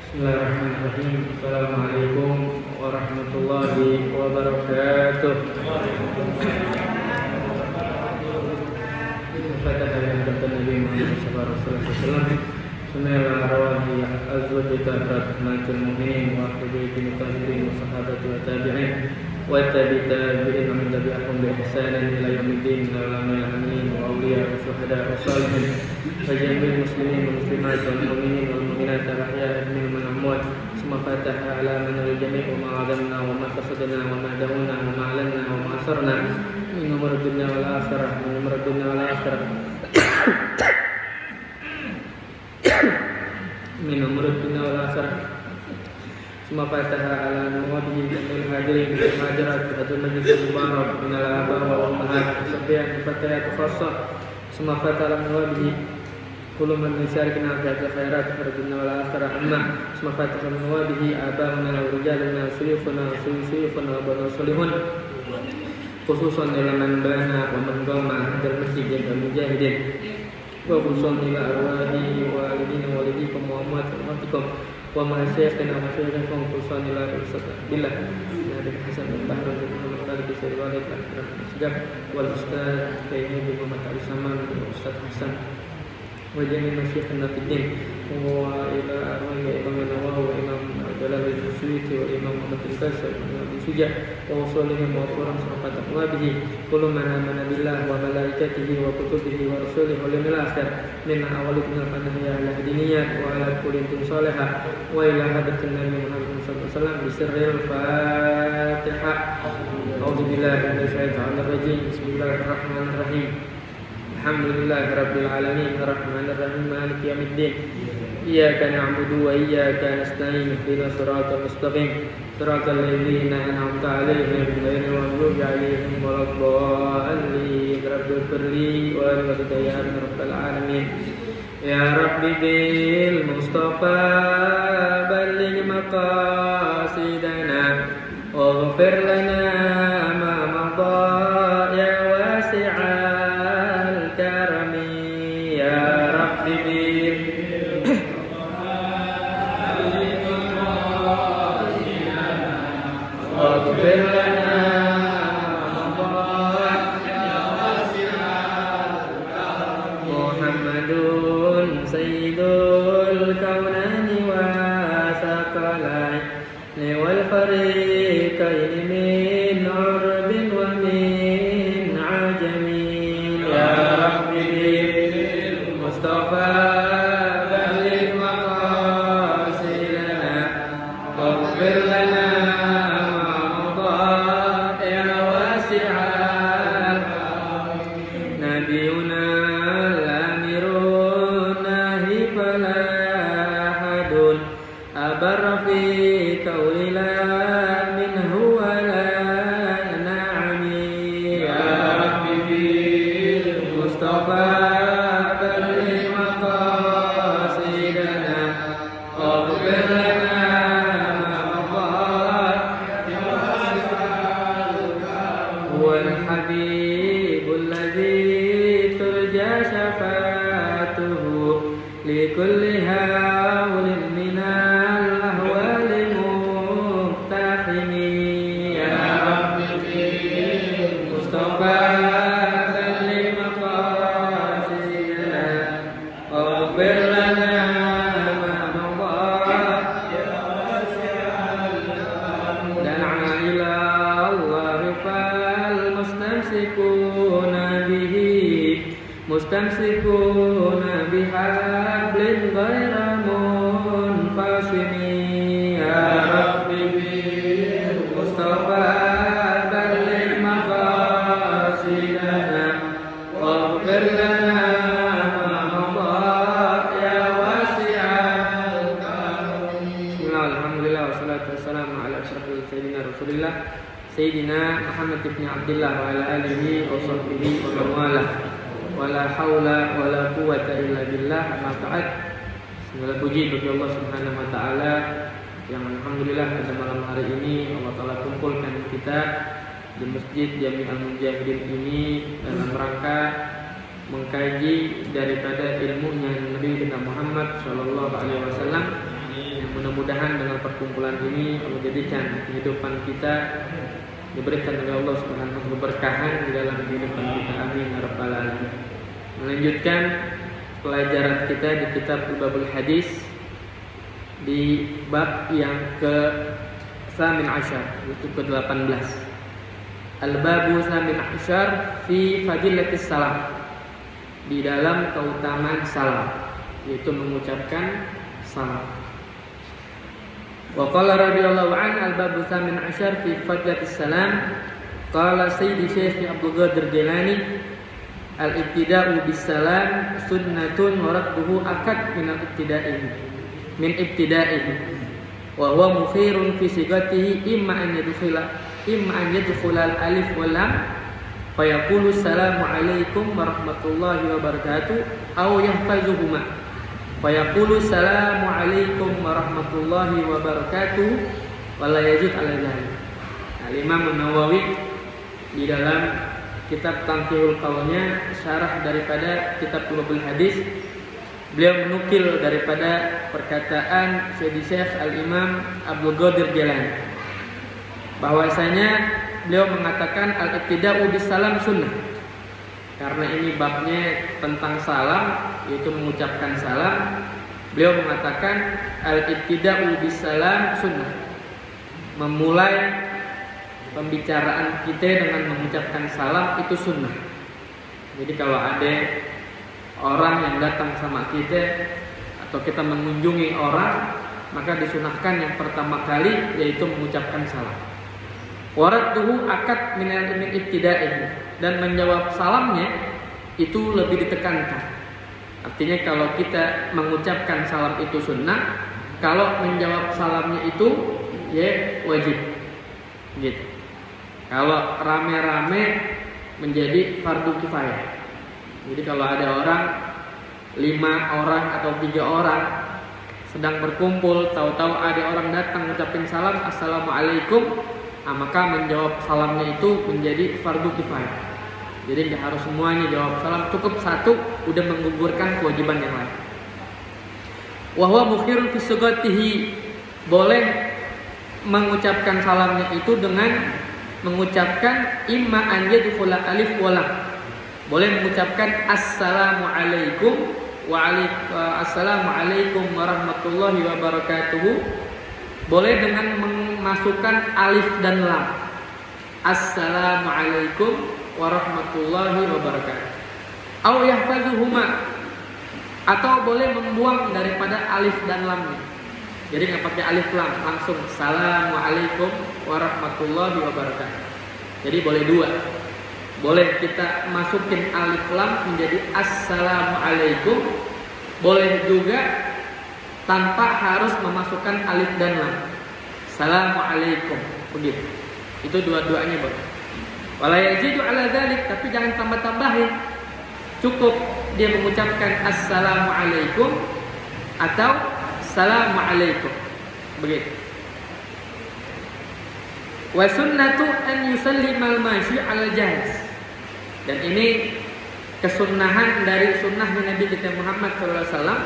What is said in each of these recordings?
Bismillahirrahmanirrahim. Assalamualaikum warahmatullahi wabarakatuh. Fatihah yang kata Nabi Muhammad SAW. Sunnah rawahi azwaj tahratul mu'minin wa tabi'in mutahirin wa sahabati wa tabi'in wa tabi'in min tabi'ahum bi ihsanin ila yaumiddin alamil amin wa awliya wa syuhada wa salihin wa jami'il muslimin wa muslimat wal mu'minin wal mu'minat al-ahya'i minhum wal amwat. Summa fataha ala man al-jami' wa ma 'adamna wa ma qasadna wa ma da'una wa ma 'alanna wa ma asarna min umur dunya wal akhirah min umur dunia wal akhirah. Summa fataha ala nuwadihi jamil hadirin majarat hadul majlis mubarak min al-aba wal ummahat sabiyan fatayat khassah. Summa fataha ala nuwadihi kullu man yusarikna fi khairat dunya wal akhirah amma. Summa fataha ala nuwadihi abauna wa rijaluna suyufuna wa banu salihun khususan ila man bana wa man qama hadal masjid al mujahidin wa khususan ila arwahi wa walidina walidikum wa amwatikum wa masyayikhina wa masyayikhkum khususan ila billah Nabi Hasan bin Bahar bin Muhammad bin Sirwalid al-Sejak wal Ustaz Kaini bin Muhammad al-Saman bin Ustaz Hasan wa jami' masyayikhina fid din wa ila arwahi Imam Nawawi wa Imam Jalal al-Suyuti wa Imam Muhammad al-Qasir wa Imam Sujah wa usulihim wa qur'an surah taqwabihi kullu man amana billah wa malaikatihi wa kutubihi wa rasulihi wal yawmil akhir min awwalina fanahya ala diniyat wa ala kulli salihah wa ila hadratin nabi Muhammad sallallahu alaihi wasallam bi sirril Fatihah. A'udzu billahi minasy syaithanir rajim. Bismillahirrahmanirrahim. Alhamdulillahirabbil alamin arrahmanir rahim maliki yaumiddin. Iyyaka na'budu wa iyyaka nasta'in ihdinas siratal mustaqim siratal ladzina an'amta 'alaihim ghairil maghdubi 'alaihim waladdallin. Rabbighfirli wa liwalidayya rabbal alamin. Ya Rabbi bil Mustafa balligh maqasidana waghfir lana ma madha ya wasi'al karami. Ya Rabbi bil واغفر لنا محمد سيد الكونين وثقلين والفريقين من عرب ومن عجم. يا رب بالمصطفى بلغ مقاصدنا واغفر لنا mustamsikuna bihablin ghaira munfasimi. Ya Rabbi bil Mustafa balligh maqasidana waghfir lana ma madha ya wasi'al karim. Alhamdulillah wassalatu wassalamu ala asyrafil sayyidina Rasulillah Sayyidina Muhammad ibn Abdullah wa ala alihi wa sahbihi wa man walah. Wala haula wala quwwata illa billah. Amma ba'd. Segala puji bagi Allah Subhanahu wa taala yang alhamdulillah pada malam hari ini Allah taala kumpulkan kita di Masjid Jami'al Mujahidin ini dalam rangka mengkaji daripada ilmunya Nabi kita Muhammad sallallahu alaihi wasallam yang mudah-mudahan dengan perkumpulan ini menjadikan kehidupan kita diberikan oleh Allah Subhanahu wa taala keberkahan di dalam kehidupan kita. Amin ya rabbal alamin. Melanjutkan pelajaran kita di kitab Babul Hadis di bab yang ke-18 yaitu ke-18. Al-babu 18 fi fadilatis salam, di dalam keutamaan salam, yaitu mengucapkan salam. Wa qala radhiyallahu an al-babu 18 fi fadilatis salam, qala Sayyidi Syekh Abdul Qadir Jilani, al-ibtida'u bis salam sunnatun wa radduhu akad min ibtida'ihi wa huwa mukhirun fi sigatihi imma an yadkhula al-alif wal lam fa yaqulu assalamu alaikum warahmatullahi wabarakatuh aw yahfazuhuma fa yaqulu assalamu alaikum warahmatullahi wabarakatuh wa la yajid ala dzalik. Al-Imam An-Nawawi di dalam kitab Tanqihul Qaulnya, syarah daripada kitab Babul Hadis, beliau menukil daripada perkataan Sayyidi Syekh Al-Imam Abdul Qadir Jilani bahwasanya beliau mengatakan al-ibtida'u bis salam sunnah. Karena ini babnya tentang salam, yaitu mengucapkan salam, beliau mengatakan al-ibtida'u bis salam sunnah. Memulai pembicaraan kita dengan mengucapkan salam itu sunnah. Jadi kalau ada orang yang datang sama kita atau kita mengunjungi orang, maka disunahkan yang pertama kali yaitu mengucapkan salam. Waradduhu akad min ibtida'ihi, dan menjawab salamnya itu lebih ditekankan. Artinya kalau kita mengucapkan salam itu sunnah, kalau menjawab salamnya itu ya wajib. Gitu. Kalau rame-rame menjadi fardu kifayah. Jadi kalau ada orang 5 orang atau 3 orang sedang berkumpul, tahu-tahu ada orang datang mengucapkan salam assalamualaikum, maka menjawab salamnya itu menjadi fardu kifayah. Jadi tidak harus semuanya jawab salam, cukup satu udah menggugurkan kewajiban yang lain. Wa huwa mukhirun fi sugatihi, boleh mengucapkan salamnya itu dengan mengucapkan imma an yadkhula alif wa lam. Boleh mengucapkan assalamualaikum assalamualaikum warahmatullahi wabarakatuh. Boleh dengan memasukkan alif dan lam. Assalamualaikum warahmatullahi wabarakatuh. Aw yahfazuhuma, atau boleh membuang daripada alif dan lamnya. Jadi nggak pakai alif lam, langsung assalamualaikum warahmatullahi wabarakatuh. Jadi boleh dua. Boleh kita masukin alif lam menjadi assalamualaikum. Boleh juga tanpa harus memasukkan alif dan lam. Assalamualaikum, begitu. Itu dua-duanya boleh. Wala yajidu ala dzalik, tapi jangan tambah-tambahin. Cukup dia mengucapkan assalamualaikum atau assalamualaikum, begitu. Wa sunnatu an yusallimal mashi ala jahz. Dan ini kesunnahan dari sunnahnya Nabi kita Muhammad SAW,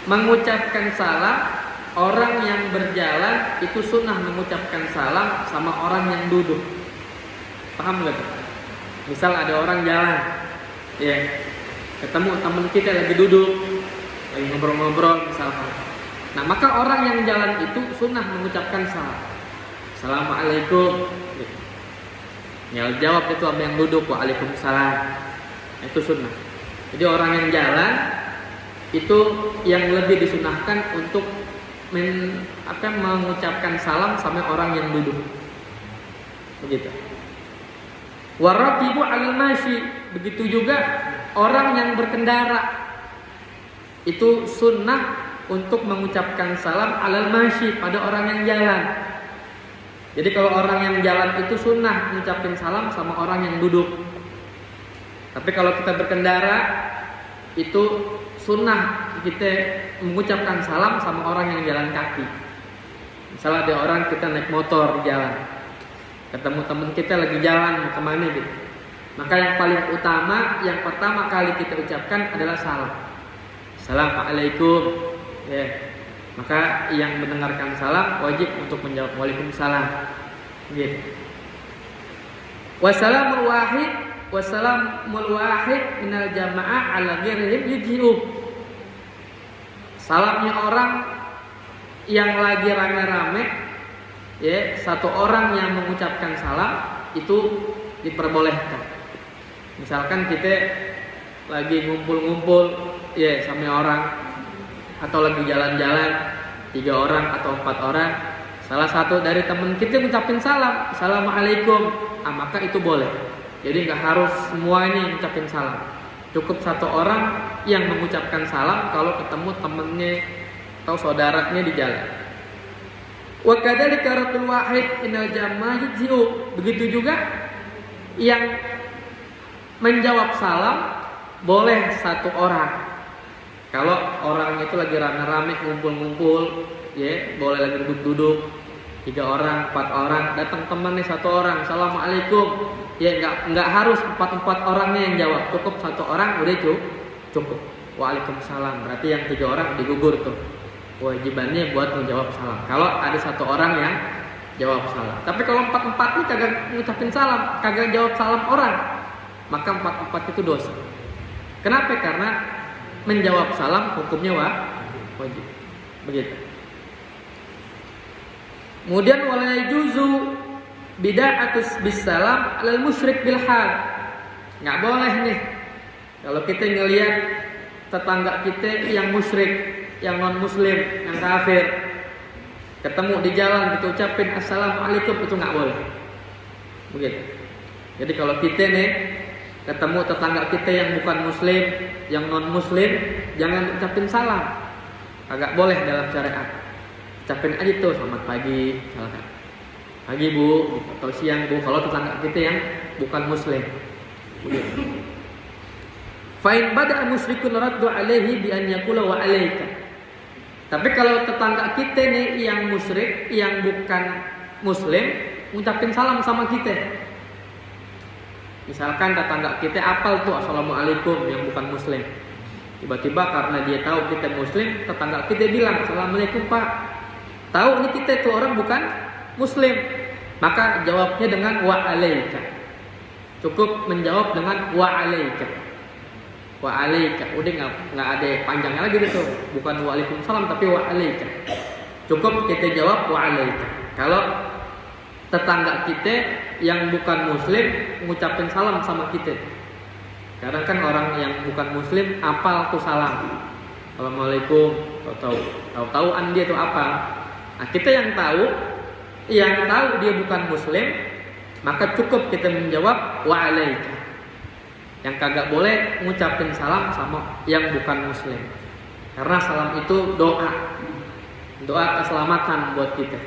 mengucapkan salam. Orang yang berjalan itu sunnah mengucapkan salam sama orang yang duduk. Paham gak? Misal ada orang jalan, ya, ketemu teman kita lagi duduk, lagi ngobrol-ngobrol misalkan. Nah, maka orang yang jalan itu sunnah mengucapkan salam. Assalamualaikum. Ya, jawab itu sama yang duduk, waalaikumsalam. Itu sunnah. Jadi orang yang jalan itu yang lebih disunahkan untuk mengucapkan salam sama orang yang duduk. Begitu. Waraqibu 'alal mashi, begitu juga orang yang berkendara. Itu sunnah untuk mengucapkan salam 'alal mashi, pada orang yang jalan. Jadi kalau orang yang jalan itu sunnah mengucapkan salam sama orang yang duduk. Tapi kalau kita berkendara itu sunnah kita mengucapkan salam sama orang yang jalan kaki. Misalnya ada orang kita naik motor di jalan, ketemu teman kita lagi jalan mau kemana gitu, maka yang paling utama, yang pertama kali kita ucapkan adalah salam. Assalamualaikum, ya. Maka yang mendengarkan salam wajib untuk menjawab waalaikumsalam. Gitu. Wassalamul wahid minal jamaah ala ghairihim yujhi'u. Salamnya orang yang lagi rame-rame, ya, satu orang yang mengucapkan salam itu diperbolehkan. Misalkan kita lagi ngumpul-ngumpul, ya, sama orang, atau lagi jalan-jalan 3 orang atau 4 orang, salah satu dari teman kita ngucapin salam, assalamualaikum, maka itu boleh. Jadi nggak harus semuanya ngucapin salam. Cukup satu orang yang mengucapkan salam kalau ketemu temennya atau saudaranya di jalan. Wa kadzalika raddul wahid minal jamaah yujzi'u. Begitu juga yang menjawab salam boleh satu orang. Kalau orang itu lagi rame-rame ngumpul-ngumpul, ya, boleh lagi duduk-duduk 3 orang, 4 orang, datang temannya 1 orang, assalamualaikum. Ya, nggak harus 4 orangnya yang jawab, cukup 1 orang udah cukup. Waalaikumsalam. Berarti yang 3 orang digugur tuh. Kewajibannya buat menjawab salam. Kalau ada 1 orang yang jawab salam. Tapi kalau 4 nih kagak ngucapin salam, kagak jawab salam orang, maka 4 itu dosa. Kenapa? Karena menjawab salam hukumnya wajib. Begitu. Kemudian wala yajuzu bida'atus bisalam alal musyrik bil hal. Enggak boleh nih kalau kita ngelihat tetangga kita yang musyrik, yang non muslim, yang kafir, ketemu di jalan kita ucapin assalamualaikum, itu enggak boleh. Begitu. Jadi kalau kita nih ketemu tetangga kita yang bukan muslim, yang non muslim, jangan ucapin salam. Agak boleh dalam syariat. Ucapin aja tuh selamat pagi, misalkan. Pagi Bu, atau siang Bu, kalau tetangga kita yang bukan muslim. Begitu. Fa in bada'a musyrikun raddu alaihi bi an yaqula wa alaika. Tapi kalau tetangga kita nih yang musyrik, yang bukan muslim, ngucapin salam sama kita. Misalkan tetangga kita apal tuh assalamualaikum yang bukan muslim. Tiba-tiba karena dia tahu kita muslim, tetangga kita bilang assalamualaikum Pak. Tahu ini kita itu orang bukan muslim, maka jawabnya dengan wa alaika. Cukup menjawab dengan wa alaika. Wa alaika. Udah nggak ada panjangnya lagi gitu. Bukan waalaikumsalam tapi wa alaika. Cukup kita jawab wa alaika. Kalau tetangga kita yang bukan muslim ngucapin salam sama kita. Kadang kan orang yang bukan muslim apal tuh salam. Assalamualaikum, tahu-tahuan dia tuh apa. Nah, kita yang tahu dia bukan muslim, maka cukup kita menjawab wa alaika. Yang kagak boleh ngucapin salam sama yang bukan muslim. Karena salam itu doa keselamatan buat kita.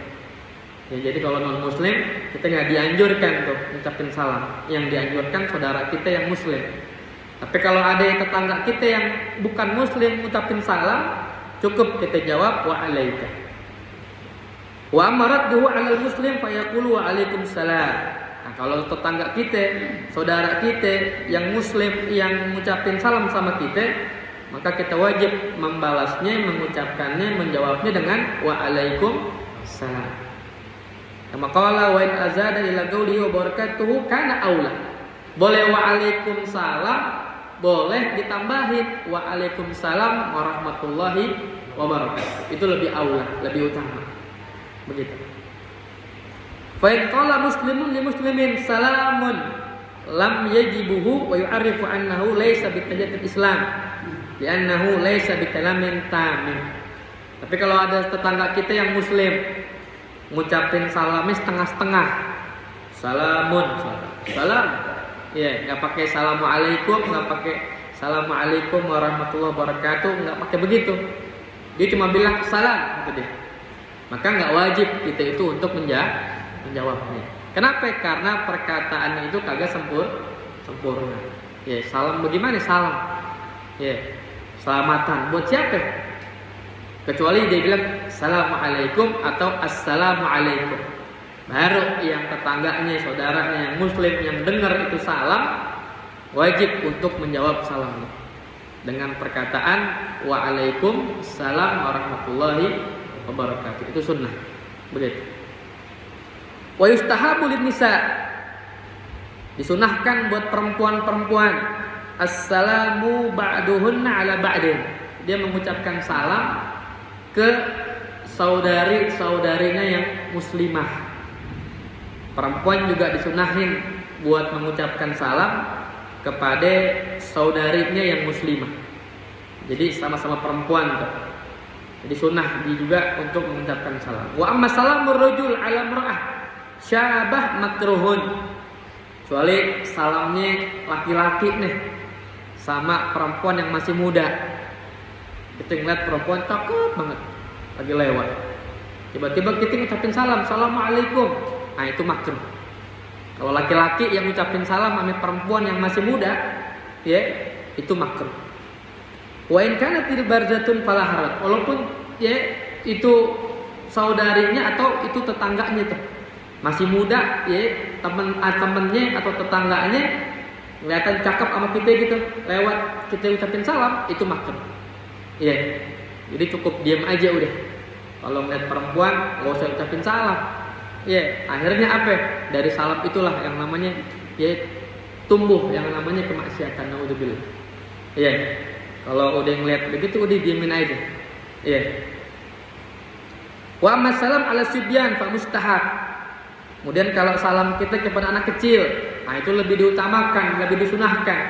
Ya, jadi kalau non muslim kita nggak dianjurkan tuh ngucapin salam. Yang dianjurkan saudara kita yang muslim. Tapi kalau ada tetangga kita yang bukan muslim ngucapin salam, cukup kita jawab wa alaika. Wa amaradduhu 'alal muslim fa yaqulu wa alaikumussalam. Nah, kalau tetangga kita, saudara kita yang muslim yang ngucapin salam sama kita, maka kita wajib membalasnya, mengucapkannya, menjawabnya dengan wa alaikumussalam. Kama qala wa in azada ila qawlihi wa barakatuhu kana aula. Boleh wa alaikumussalam, boleh ditambahin wa alaikumussalam warahmatullahi wabarakatuh. Itu lebih aula, lebih utama. Begitu. Fa in qala muslimun li muslimin salamun lam yajibuhu wa yu'arrifu annahu laysa bitahiyatil Islam li'annahu laysa bikalamin tamim. Tapi kalau ada tetangga kita yang muslim ngucapin salamnya setengah-setengah. Salam. Ya, enggak pakai assalamualaikum, enggak pakai assalamualaikum warahmatullahi wabarakatuh, enggak pakai begitu. Dia cuma bilang salam gitu dia. Maka nggak wajib kita itu untuk menjawabnya. Kenapa? Karena perkataannya itu kagak sempurna. Ya, salam bagaimana salam? Ya, selamatan buat siapa? Kecuali dia bilang assalamualaikum atau assalamualaikum. Baru yang tetangganya, saudaranya yang muslim yang dengar itu salam, wajib untuk menjawab salamnya dengan perkataan waalaikumsalam warahmatullahi wabarakatuh. Itu sunnah. Begitu. Wa yustahabu lin-nisa, disunahkan buat perempuan-perempuan, assalamu ba'duhunna ala ba'din. Dia mengucapkan salam ke saudari-saudarinya yang muslimah. Perempuan juga disunahin buat mengucapkan salam kepada saudarinya yang muslimah. Jadi sama-sama perempuan tuh. Jadi sunnah juga untuk mengucapkan salam. Wa amma salamur rajul ala mar'ah syabah makruhun. Kecuali salamnya laki-laki nih sama perempuan yang masih muda. Kita ngeliat perempuan cakep banget lagi lewat. Tiba-tiba kita ngucapin salam, assalamualaikum. Nah itu makruh. Kalau laki-laki yang ngucapin salam sama perempuan yang masih muda, ya itu makruh. Wa in kanat barzatun fala haraj. Walaupun ya itu saudarinya atau itu tetangganya tuh masih muda, ya temennya atau tetangganya kelihatan cakep sama kita gitu, lewat kita ucapin salam, itu makruh. Ya, jadi cukup diam aja udah. Kalau ngeliat perempuan nggak usah ucapin salam. Ya, akhirnya apa? Dari salam itulah yang namanya ya tumbuh yang namanya kemaksiatan. Naudzubillah. Ya. Kalau udah ngeliat begitu udah diemin aja. Iya. Wa amma salam ala sibyan fa mustahab. Kemudian kalau salam kita kepada anak kecil, nah itu lebih diutamakan, lebih disunahkan.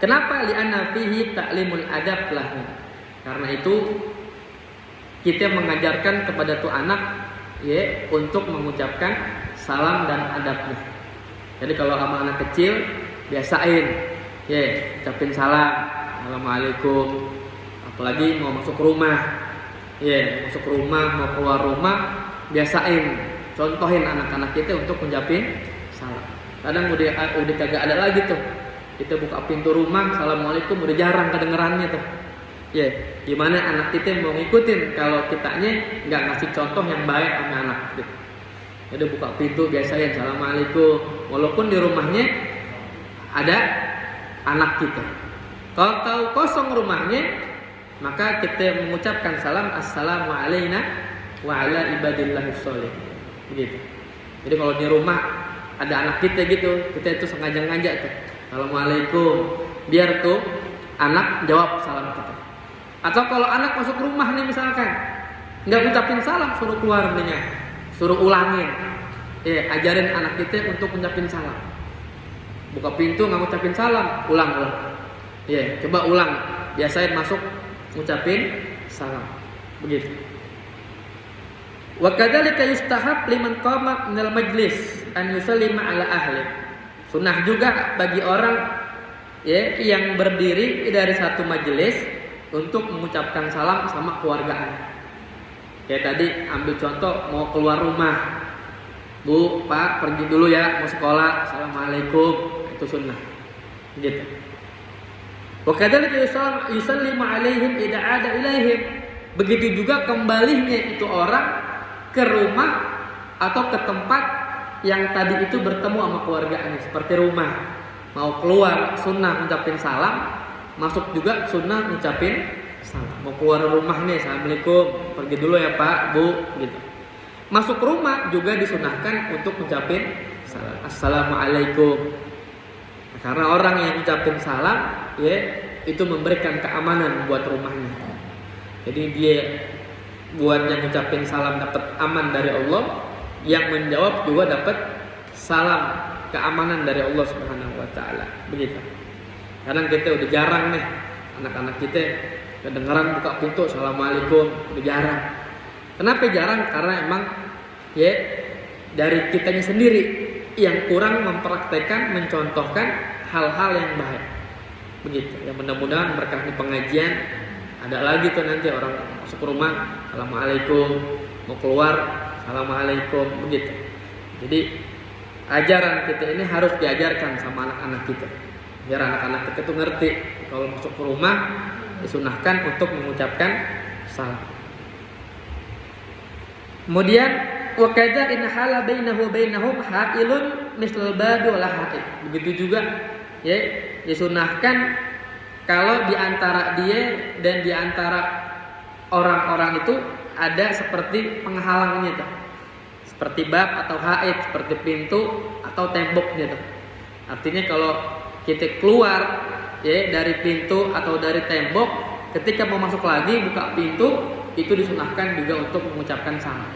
Kenapa? Li'anna fihi ta'limul adab lahu. Karena itu kita mengajarkan kepada tuh anak ya untuk mengucapkan salam dan adabnya. Jadi kalau sama anak kecil biasain ya ucapin salam. Assalamualaikum. Apalagi mau masuk rumah, masuk rumah, mau keluar rumah, biasain, contohin anak-anak kita untuk ngucapin salam. Kadang udah kagak ada lagi tuh. Kita buka pintu rumah, assalamualaikum, udah jarang kedengerannya tuh. Gimana anak kita mau ngikutin kalau kitanya nggak ngasih contoh yang baik sama anak gitu. Jadi buka pintu biasain, assalamualaikum. Walaupun di rumahnya ada anak kita. Kalau tahu kosong rumahnya, maka kita mengucapkan salam assalamu alayna wa ala ibadillahis sholih. Begitu. Jadi kalau di rumah ada anak kita gitu, kita itu sengaja-ngajak tuh. Assalamualaikum. Biar tuh anak jawab salam kita. Atau kalau anak masuk rumah nih misalkan, nggak ucapin salam, suruh keluar nih, suruh ulangin. Ajarin anak kita untuk ucapin salam. Buka pintu nggak ucapin salam, ulang. Coba ulang. Biasain masuk ngucapin salam. Begitu. Wa kadzalika yustahab liman qama minal majlis an yusallima ala ahli. Sunnah juga bagi orang yang berdiri dari satu majelis untuk mengucapkan salam sama keluarganya. Kayak tadi ambil contoh mau keluar rumah. Bu, Pak, pergi dulu ya mau sekolah. Assalamualaikum. Itu sunnah. Gitu. Wa kadzalika yusallimu alaihim idza ada ilaihim. Begitu juga kembalinya itu orang ke rumah atau ke tempat yang tadi itu bertemu sama keluarganya, seperti rumah. Mau keluar sunnah ngucapin salam, masuk juga sunnah ngucapin salam. Mau keluar rumah nih, assalamualaikum, pergi dulu ya Pak, Bu, gitu. Masuk rumah juga disunahkan untuk ngucapin salam, assalamualaikum. Karena orang yang ucapin salam, itu memberikan keamanan buat rumahnya. Jadi dia buat yang ucapin salam dapat aman dari Allah, yang menjawab juga dapat salam keamanan dari Allah Subhanahu wa taala. Begitu. Kadang kita udah jarang nih anak-anak kita kedengaran buka pintu assalamualaikum, udah jarang. Kenapa jarang? Karena emang dari kitanya sendiri yang kurang mempraktekkan, mencontohkan hal-hal yang baik. Begitu. Ya mudah-mudahan berkah di pengajian ada lagi tuh nanti orang masuk rumah assalamualaikum, mau keluar assalamualaikum, begitu. Jadi ajaran kita ini harus diajarkan sama anak-anak kita. Biar anak-anak kita tuh ngerti kalau masuk ke rumah disunahkan untuk mengucapkan salam. Kemudian wa kadza in hala bainahu bainahum ha'ilun misal badu la ha'id. Begitu juga disunahkan kalau di antara dia dan di antara orang-orang itu ada seperti penghalangnya tuh. Seperti bab atau haid, seperti pintu atau tembok gitu. Artinya kalau kita keluar ya dari pintu atau dari tembok, ketika mau masuk lagi buka pintu, itu disunahkan juga untuk mengucapkan salam.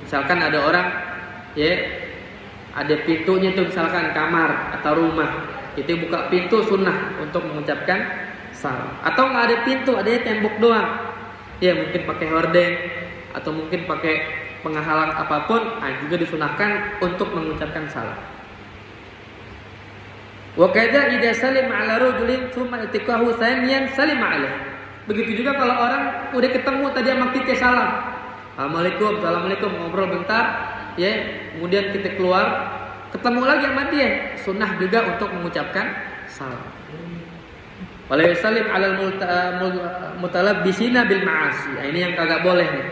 Misalkan ada orang ya ada pintunya tuh, misalkan kamar atau rumah, itu buka pintu sunnah untuk mengucapkan salam. Atau nggak ada pintu, adanya tembok doang, ya mungkin pakai hordeng atau mungkin pakai penghalang apapun, juga disunahkan untuk mengucapkan salam. Wa kadza idza salima ala rajulin thumma itikahu thaniyan salima alaih. Begitu juga kalau orang udah ketemu tadi sama kita salam. Assalamualaikum, ngobrol bentar, ya, kemudian kita keluar, ketemu lagi sama dia, sunnah juga untuk mengucapkan salam. Wala yusallim 'alal mutalabbisina bil ma'asi. Ini yang kagak boleh nih.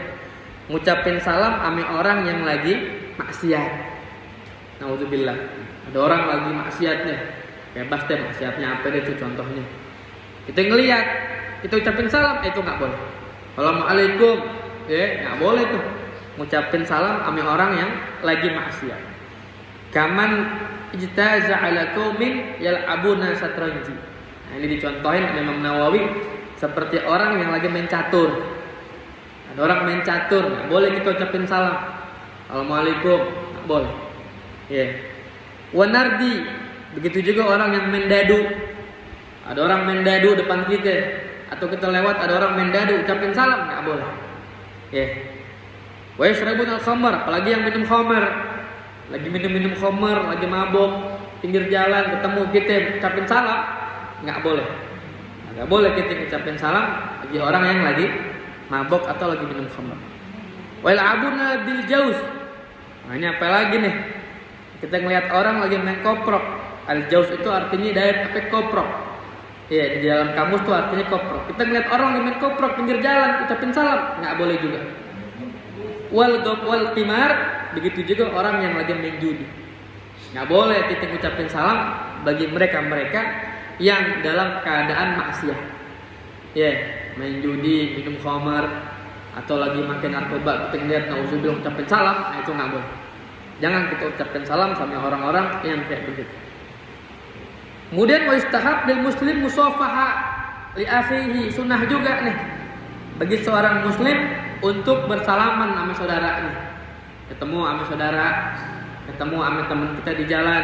Ngucapin salam sama orang yang lagi maksiat. Nauzubillah. Ada orang lagi maksiat nih. Bebas deh maksiatnya apa deh itu contohnya. Kita ngelihat, kita ucapin salam, itu enggak boleh. Assalamualaikum, ya, enggak boleh tuh. Ngucapin salam sama orang yang lagi maksiat. Kaman ijtaza 'ala qaumin yal'abuna satranji. Nah, ini dicontohin oleh Imam Nawawi seperti orang yang lagi main catur. Ada orang main catur, nggak boleh kita ucapin salam. Assalamualaikum, nggak boleh. Ya. Wanardi, begitu juga orang yang main dadu. Ada orang main dadu depan kita, atau kita lewat ada orang main dadu, ucapin salam, nggak boleh. Ya. Wa yashrabun al-khamr, apalagi yang minum khamr. Lagi minum khamr, lagi mabok, pinggir jalan ketemu kita ucapin salam, nggak boleh. Nggak boleh kita ucapin salam bagi orang yang lagi mabok atau lagi minum khamr. Wal abuna bil jauz. Nah, ini apa lagi nih? Kita ngelihat orang lagi main koprok. Al jauz itu artinya dari apa koprok. Iya, di dalam kamus tuh artinya koprok. Kita ngelihat orang lagi main koprok pinggir jalan, ucapin salam, nggak boleh juga. Wal qimar, begitu juga orang yang lagi main judi. Nggak boleh kita ucapin salam bagi mereka-mereka yang dalam keadaan maksiat. Ya, main judi, minum khamar, atau lagi makan narkoba, kita ngeliat nauzubillah ucapin salam, nah itu nggak boleh. Jangan kita ucapkan salam sama orang-orang yang kayak begitu. Kemudian wa istahab lil muslim musafaha li akhihi, sunnah juga nih bagi seorang muslim untuk bersalaman sama saudaranya. Ketemu sama saudara, ketemu sama teman kita di jalan,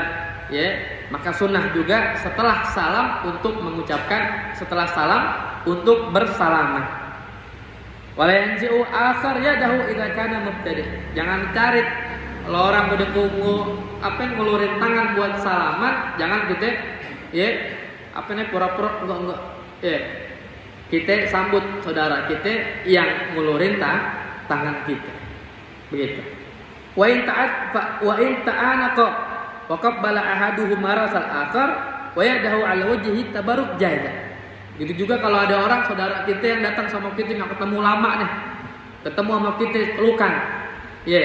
ya, maka sunnah juga setelah salam untuk mengucapkan, setelah salam untuk bersalaman. Wala yanzi'u akhar yadahu idza kana mubtadi'. Jangan tarik kalau orang udah ngulurin tangan buat salaman, jangan kita ya pura-pura enggak. Ya. Kita sambut saudara kita yang ngulurin tangan kita. Begitu. Wa in ta'anaqa wa qabbala ahaduhum marasal akhar wa yadahu 'ala wajhihi tabarruk jaza. Gitu juga kalau ada orang saudara kita yang datang sama kita nggak ketemu lama nih, ketemu sama kita pelukan, ya,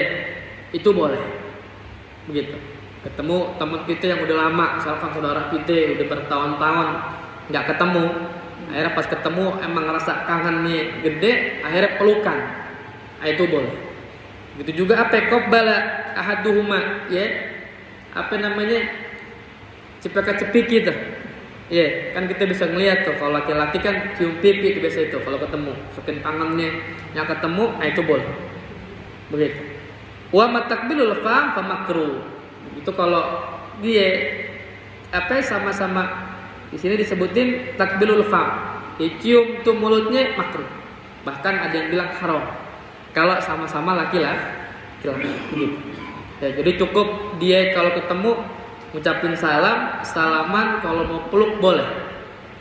itu boleh. Begitu. Ketemu teman kita yang udah lama, misalkan saudara kita udah bertahun-tahun nggak ketemu, akhirnya pas ketemu emang ngerasa kangennya gede, akhirnya pelukan, nah, itu boleh. Gitu juga apa qabbala ahaduhuma, ya, apa namanya, cepek-cepik gitu. Iya, kan kita bisa ngelihat tuh kalau laki-laki kan cium pipi itu biasa itu kalau ketemu, saking tangannya yang ketemu, nah itu boleh. Begitu. Wa matakbilul fam fa makruh. Itu kalau dia apa sama-sama di sini disebutin takbilul fam. Cium tuh mulutnya makruh. Bahkan ada yang bilang haram. Kalau sama-sama laki-laki. Begitu. Ya, jadi cukup dia kalau ketemu ngucapin salam, salaman, kalau mau peluk boleh.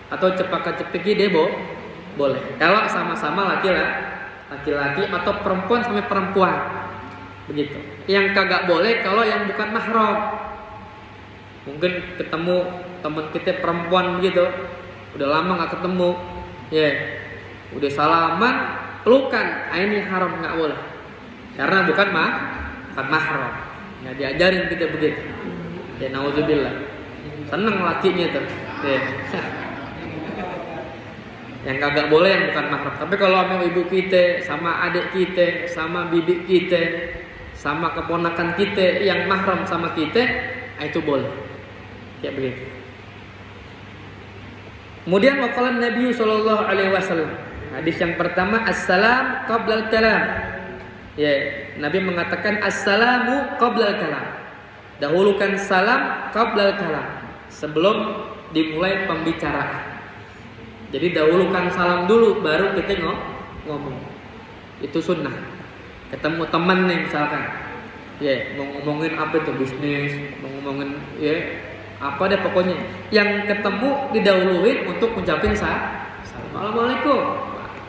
Atau cepaka-cepiki dia boleh. Kalau sama-sama laki-laki atau perempuan sama perempuan. Begitu. Yang kagak boleh kalau yang bukan mahram. Mungkin ketemu teman kita perempuan begitu, udah lama enggak ketemu. Ya. Udah salaman, pelukan, ini haram, enggak boleh. Karena bukan mahram. Enggak diajarin kita begitu. Ya naudzubillah. Seneng lakinya tuh. Ya. Yang kagak boleh yang bukan mahram. Tapi kalau sama ibu kita, sama adik kita, sama bibi kita, sama keponakan kita yang mahram sama kita, itu boleh. Kayak begitu. Kemudian waqala Nabi sallallahu alaihi wasallam. Hadis yang pertama, assalam qabla al-kalam. Ya, Nabi mengatakan assalamu qabla al-kalam. Dahulukan salam qabla al-kalam, sebelum dimulai pembicaraan. Jadi dahulukan salam dulu baru kita ngomong. Itu sunnah. Ketemu teman nih misalkan, ya mau ngomongin apa itu bisnis, mau ngomongin ya apa deh pokoknya. Yang ketemu didahuluin untuk ngucapin salam. Assalamualaikum.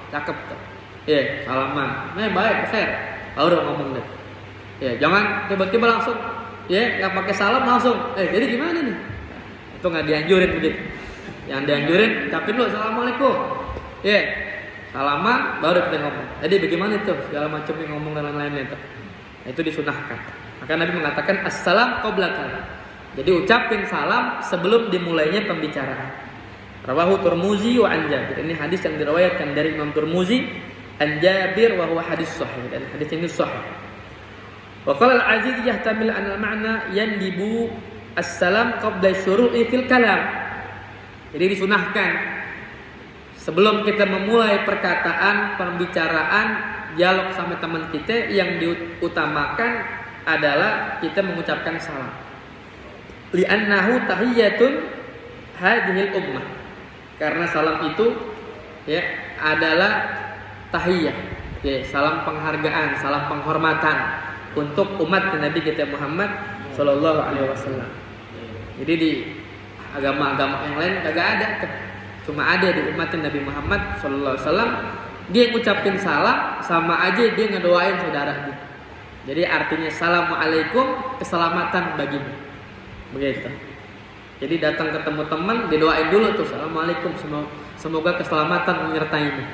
Cakep tuh. Ya salaman. Baik, khair. Baru ngomong deh. Ya jangan tiba-tiba langsung, ya nggak pakai salam langsung. Jadi gimana nih? Itu nggak dianjurin begitu. Yang dianjurin ucapin dulu assalamualaikum. Ya, salaman baru kita ngomong. Jadi bagaimana itu? Segala macam yang ngomong dan lain-lain itu. Itu disunahkan. Maka Nabi mengatakan assalam qabla kalam. Jadi ucapin salam sebelum dimulainya pembicaraan. Rawahu Tirmizi wa an Jabir. Ini hadis yang diriwayatkan dari Imam Tirmizi an Jabir wa huwa hadis sahih, dan hadis ini sahih. Wa qala al-Aziz yahtamil an al-ma'na yandibu assalam qabla syuru'i fil kalam. Jadi disunahkan sebelum kita memulai perkataan, pembicaraan, dialog sama teman kita, yang diutamakan adalah kita mengucapkan salam. Li'annahu tahiyyatun hadhil ummah. Karena salam itu ya adalah tahiyyah, ya, salam penghargaan, salam penghormatan untuk umat Nabi kita Muhammad sallallahu alaihi wasallam. Jadi di agama-agama yang lain kagak ada tuh. Cuma ada di umat Nabi Muhammad sallallahu alaihi wasallam, dia ngucapin salam sama aja dia ngedoain saudaranya. Jadi artinya assalamualaikum, keselamatan bagimu. Begitu. Jadi datang ketemu teman, didoain dulu tuh assalamualaikum, semoga keselamatan menyertaimu.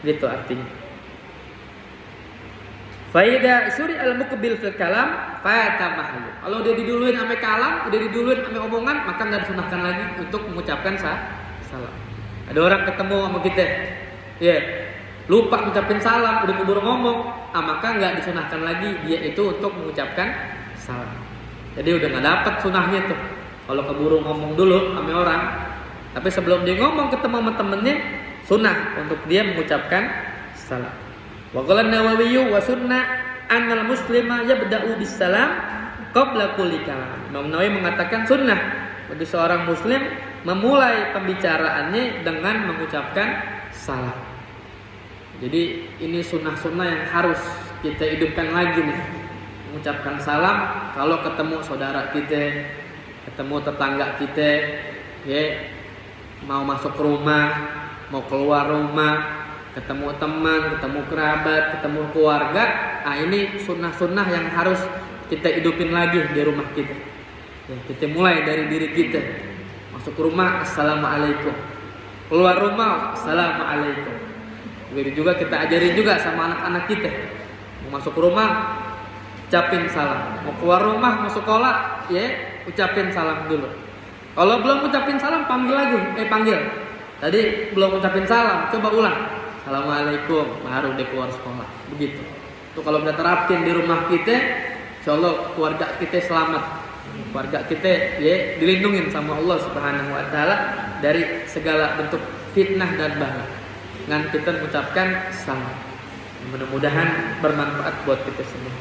Gitu artinya. Faida suri al-muqbil fil kalam fata mahlu. Kalau udah diduluin sampai kalam, udah diduluin sampai omongan, maka enggak disunahkan lagi untuk mengucapkan salam. Ada orang ketemu sama kita, ya, lupa mengucapin salam, udah keburu ngomong, maka enggak disunahkan lagi dia itu untuk mengucapkan salam. Jadi udah enggak dapat sunahnya tuh. Kalau keburu ngomong dulu sama orang, tapi sebelum dia ngomong ketemu sama temennya, sunnah untuk dia mengucapkan salam. Wa qala an-Nawawi wa sunnah annal muslima yabda'u bis salam qabla kulli kalam. Imam Nawawi mengatakan sunnah bagi seorang muslim memulai pembicaraannya dengan mengucapkan salam. Jadi ini sunnah-sunnah yang harus kita hidupkan lagi nih. Mengucapkan salam kalau ketemu saudara kita, ketemu tetangga kita, ya, mau masuk rumah, mau keluar rumah, ketemu teman, ketemu kerabat, ketemu keluarga. Ini sunnah-sunnah yang harus kita hidupin lagi di rumah kita. Ya, kita mulai dari diri kita. Masuk rumah, assalamualaikum. Keluar rumah, assalamualaikum. Begitu juga kita ajarin juga sama anak-anak kita. Mau masuk rumah, ucapin salam. Mau keluar rumah, mau sekolah, ya, ucapin salam dulu. Kalau belum ucapin salam, panggil lagi. Panggil. Tadi belum ucapin salam, coba ulang. Assalamualaikum, baru dia keluar sekolah. Begitu. Itu kalau kita terapin di rumah kita, insyaallah keluarga kita selamat. Keluarga kita ya dilindungi sama Allah Subhanahu wa taala dari segala bentuk fitnah dan bala. Dengan kita mengucapkan salam. Mudah-mudahan bermanfaat buat kita semua.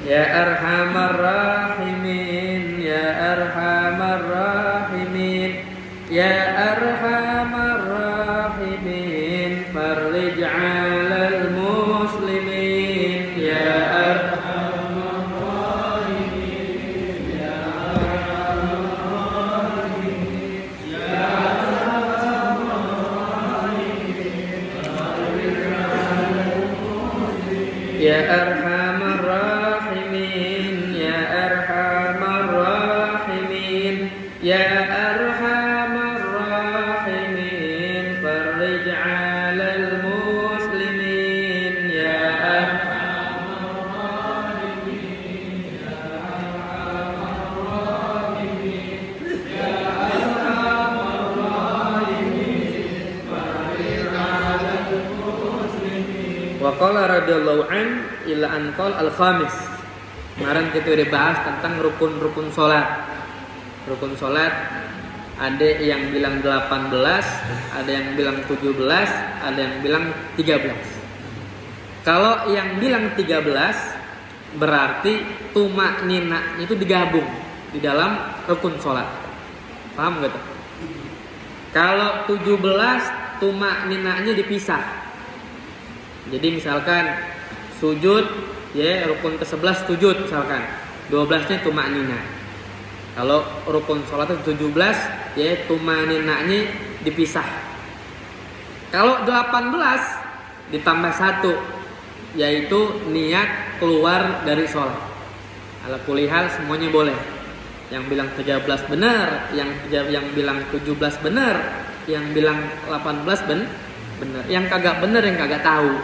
Ya Arhamar Rahimin, Ya Arhamar Rahimin, Ya Arhamar Rahimin, farlij 'alal muslimin, Ya Arhamar Rahimin, Ya Arhamar Rahimin, Ya Arhamar Rahimin, farlij 'alal muslimin, Ya Arhamar Rahimin, Ya Arhamar Rahimin, Ya Arhamar Rahimin, farlij 'alal muslimin, Ya Arhamar Rahimin, Ya Arhamar Rahimin, Ya Arhamar Rahimin, farlij 'alal radhiyallahu an ila an qol al-khamis. Kemarin kita udah bahas tentang rukun-rukun salat. Rukun salat ada yang bilang 18, ada yang bilang 17, ada yang bilang 13. Kalau yang bilang 13 berarti tumaknina itu digabung di dalam rukun salat. Paham enggak tuh? Kalau 17 tumakninanya dipisah. Jadi misalkan sujud, ya rukun ke-11 sujud misalkan. 12-nya tumaknina. Kalau rukun salat itu 17, ya tumakninanya dipisah. Kalau 18 ditambah 1, yaitu niat keluar dari salat. Ala kulli hal semuanya boleh. Yang bilang 13 benar, yang bilang 17 benar, yang bilang 18 benar. Yang kagak benar yang kagak tahu.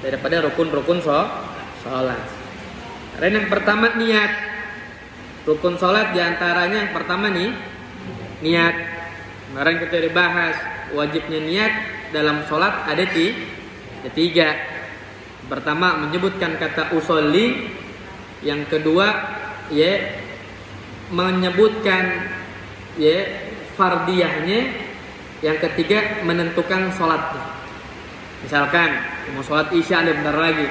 Daripada rukun-rukun salat. Dan yang pertama niat. Rukun salat diantaranya yang pertama nih niat. Kemarin kita udah bahas wajibnya niat dalam salat ada 3. Pertama menyebutkan kata usolli, yang kedua ya menyebutkan ya fardiyahnya, yang ketiga menentukan salatnya. Misalkan mau salat isya ada bentar lagi,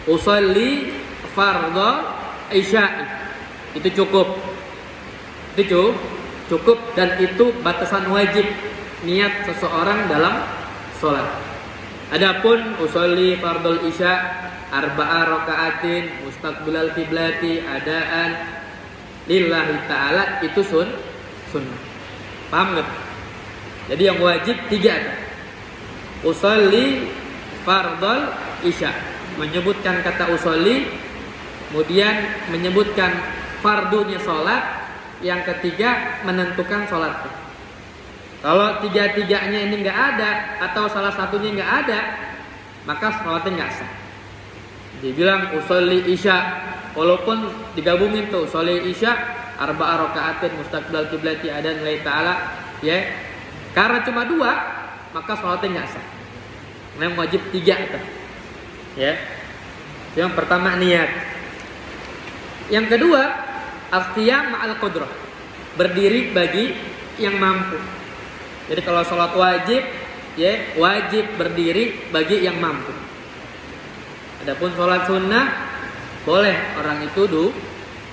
usolli fardhu isya, itu cukup. Itu cukup dan itu batasan wajib niat seseorang dalam salat. Adapun usolli fardhu isya arba'a raka'atin mustaqbilal qiblati adaan lillahi ta'ala itu sunnah. Paham gak? Jadi yang wajib 3. Usolli fardhu isya, menyebutkan kata usolli, kemudian menyebutkan fardunya salat, yang ketiga menentukan salatnya. Kalau 3-3-nya ini enggak ada atau salah satunya enggak ada, maka salatnya enggak sah. Dibilang usolli isya, walaupun digabungin tuh usolli isya arba'a raka'atin mustaqbilal qiblati adan lillahi ta'ala, ya. Karena cuma 2, maka salatnya enggak sah. Memang wajib 3 tuh. Ya. Yang pertama niat. Yang kedua, al-qiyam ma'al qudrah. Berdiri bagi yang mampu. Jadi kalau salat wajib, ya wajib berdiri bagi yang mampu. Adapun salat sunnah boleh orang itu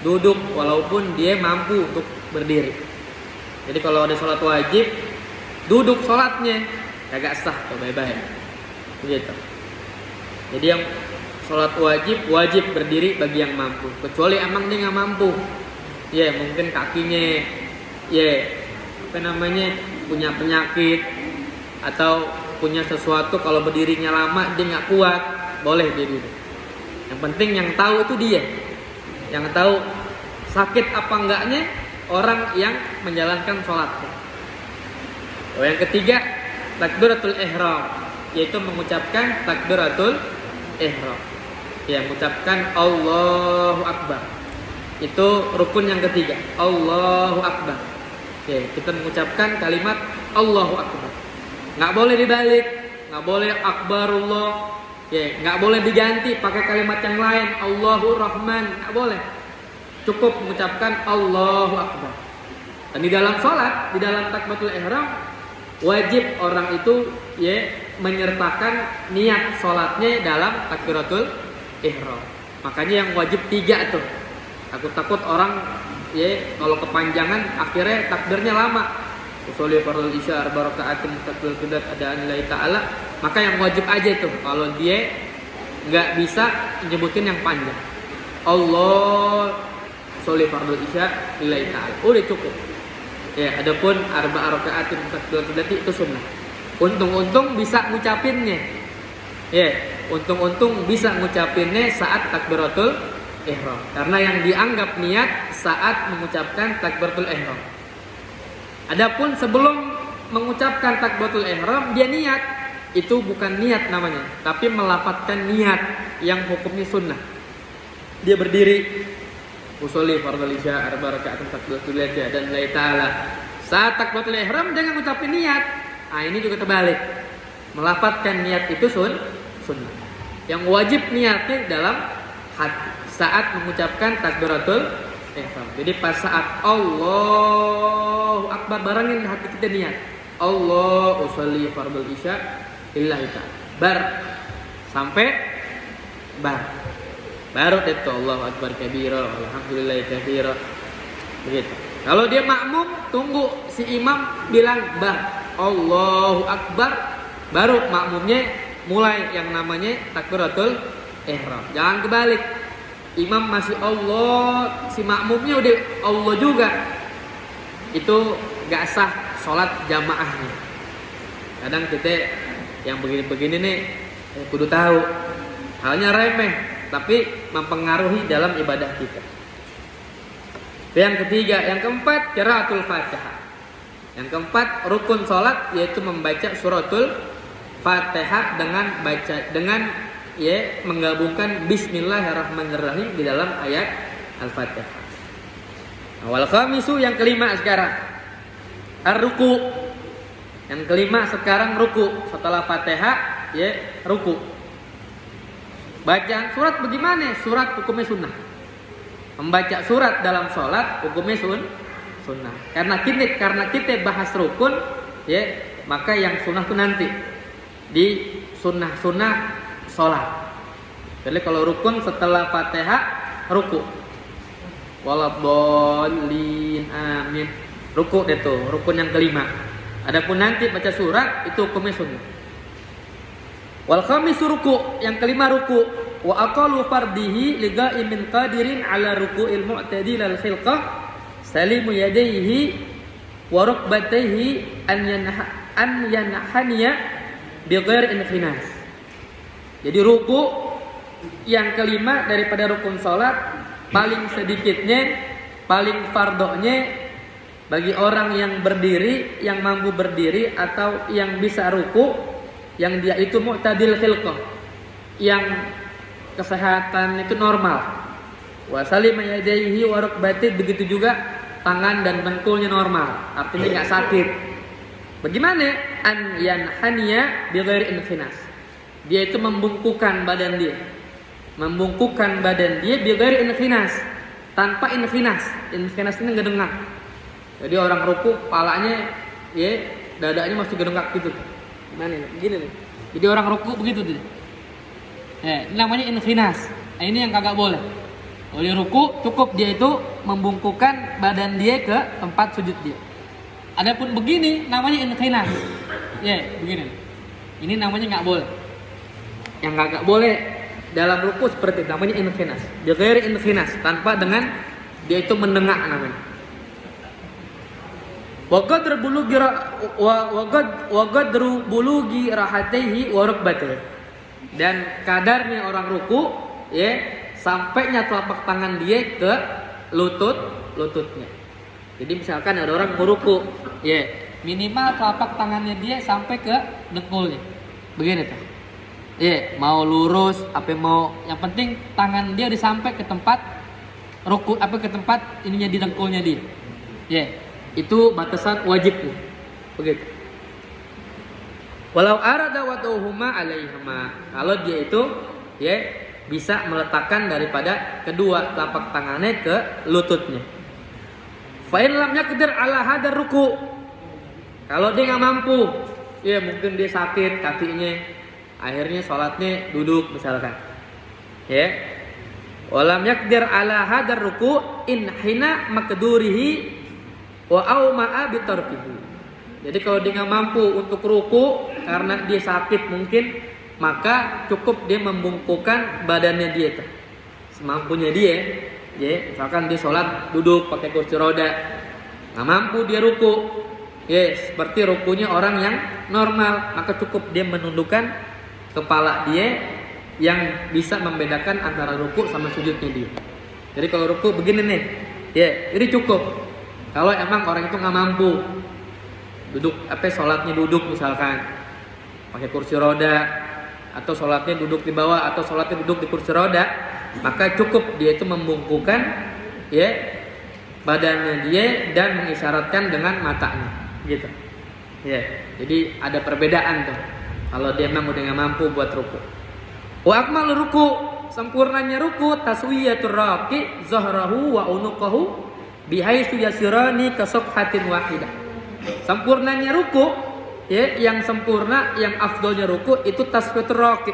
duduk walaupun dia mampu untuk berdiri. Jadi kalau ada salat wajib, duduk salatnya kagak sah tuh, bye-bye. Begitu. Jadi yang salat wajib berdiri bagi yang mampu. Kecuali emang dia nggak mampu, ya mungkin kakinya, ya punya penyakit atau punya sesuatu, kalau berdirinya lama dia nggak kuat, boleh dia duduk. Yang penting yang tahu itu dia, yang tahu sakit apa enggaknya orang yang menjalankan sholatnya. Yang ketiga takbiratul ihram, yaitu mengucapkan takbiratul ihram, ya mengucapkan Allahu Akbar. Itu rukun yang ketiga, Allahu Akbar. Ya, kita mengucapkan kalimat Allahu Akbar. Nggak boleh dibalik, nggak boleh Akbarullah, ya nggak boleh diganti pakai kalimat yang lain Allahu Rahman, nggak boleh. Cukup mengucapkan Allahu Akbar. Dan di dalam sholat, di dalam takbiratul ihram, wajib orang itu ya menyertakan niat sholatnya dalam takbiratul ihram. Makanya yang wajib 3 tuh. Takut-takut orang ya kalau kepanjangan akhirnya takbirnya lama. Usolli fardhu isya arba'a raka'atin mustaqbil qiblat adaan lillahi ta'ala, maka yang wajib aja itu kalau dia nggak bisa nyebutin yang panjang. Allah usolli fardhu isya lillahi ta'ala, udah cukup. Ya, adapun arba'a raka'atin mustaqbil qiblat itu sunnah. Untung-untung bisa ngucapinnya. Ya, untung-untung bisa ngucapinnya saat takbiratul ihram. Karena yang dianggap niat saat mengucapkan takbiratul ihram. Adapun sebelum mengucapkan takbiratul ihram dia niat, itu bukan niat namanya, tapi melafadzkan niat yang hukumnya sunnah. Dia berdiri, usolli fardhu isya arba'a raka'atin takbiratul ihram dan la ta'ala. Saat takbiratul ihram dia ngucapin niat. Ini juga terbalik. Melafadzkan niat itu sunnah. Yang wajib niatnya dalam hati saat mengucapkan takbiratul ihram. Jadi pas saat Allahu Akbar barangin hati kita niat. Allah usolli fardhu isya lillahi ta'ala. Bar sampai bar. Baru itu Allahu Akbar kabira, alhamdulillah kabira. Begitu. Kalau dia makmum, tunggu si imam bilang bar Allahu Akbar, baru makmumnya mulai yang namanya takbiratul ihram. Jangan kebalik. Imam masih Allah, si makmumnya udah Allah juga. Itu gak sah sholat jamaahnya. Kadang kita yang begini-begini nih kudu tahu. Halnya remeh, tapi mempengaruhi dalam ibadah kita. Yang ketiga, yang keempat, qiraatul Fatihah. Yang keempat, rukun sholat yaitu membaca suratul Fatihah dengan menggabungkan Bismillahirrahmanirrahim di dalam ayat Al-Fatihah. Awal khamisu, yang kelima sekarang, ar-ruku. Yang kelima sekarang ruku. Setelah Fatihah, ruku. Bacaan surat bagaimana? Surat hukumnya sunnah. Membaca surat dalam sholat hukumnya sunnah. Karena kita bahas rukun, maka yang sunnah itu nanti di sunnah sholat. Jadi kalau rukun setelah Fatihah ruku. Waladhdallin amin. Ruku itu rukun yang kelima. Adapun nanti baca surat itu hukumnya sunnah. Wal khamisu ruku, yang kelima ruku. Wa aqallu fardihi li qa'imin qadirin ala ruku'il mu'tadil al khilqah salimu yadayhi wa rukbatayhi an yanhaniya bi ghairi infinas. Jadi ruku yang kelima daripada rukun salat, paling sedikitnya, paling fardonya bagi orang yang berdiri, yang mampu berdiri atau yang bisa ruku, yang dia itu mu'tadil khilqah, yang kesehatan itu normal. Wa salima yadayhi wa rukbatayhi, begitu juga tangan dan dengkulnya normal, artinya enggak sakit. Bagaimana? An yanhaniya bi ghairi infinas. Dia itu membungkukkan badan dia. Membungkukkan badan dia bi ghairi infinas, tanpa infinas. Infinas ini ngedengak. Jadi orang ruku kepalanya dadanya masih gedengak gitu. Gimana nih? Gini nih. Jadi orang ruku begitu tuh. Ini namanya infinas. Ini yang kagak boleh. Oleh ruku cukup dia itu membungkukkan badan dia ke tempat sujud dia. Adapun begini namanya infinas. Begini. Ini namanya enggak boleh. Yang kagak boleh dalam ruku seperti itu namanya infinas. Dia ghairi infinas, tanpa dengan dia itu mendengak namanya. Wa qadru bulughi rahataihi wa rukbatayhi. Dan kadarnya orang ruku sampainya telapak tangan dia ke lututnya. Jadi misalkan ada orang meruku, minimal telapak tangannya dia sampai ke dengkulnya. Begini tuh. Mau lurus apa mau, yang penting tangan dia disampai ke tempat ruku, ke tempat ininya di dengkulnya dia. Itu batasan wajib nih. Begitu. Walau arada wad'uhuma alaihima. Kalau dia itu bisa meletakkan daripada kedua telapak tangannya ke lututnya. Fa in lam yaqdir ala hadar ruku. Kalau dia enggak mampu, mungkin dia sakit kakinya, akhirnya sholatnya duduk misalkan. Walam yaqdir ala hadar ruku in hina maqdurihi wa auma'a bitarfihi. Jadi kalau dia nggak mampu untuk ruku karena dia sakit mungkin, maka cukup dia membungkukkan badannya dia tuh semampunya dia. Misalkan dia sholat duduk pakai kursi roda, nggak mampu dia ruku, seperti rukunya orang yang normal, maka cukup dia menundukkan kepala dia yang bisa membedakan antara ruku sama sujudnya dia. Jadi kalau ruku begini nih, ini cukup. Kalau emang orang itu nggak mampu duduk, sholatnya duduk misalkan pakai kursi roda, atau sholatnya duduk di bawah, atau sholatnya duduk di kursi roda, maka cukup dia itu membungkukkan badannya dia dan mengisyaratkan dengan matanya, gitu. Jadi ada perbedaan tuh. Kalau dia memang udah nggak mampu buat ruku. Wa akmal ruku, sempurnanya ruku taswiyatur raqi zahrahu wa unuqahu bihaitsu yasirani ka safhatin wahidah. Sempurnanya ruku, ya, yang sempurna, yang afdolnya ruku itu taswiyatur raqi.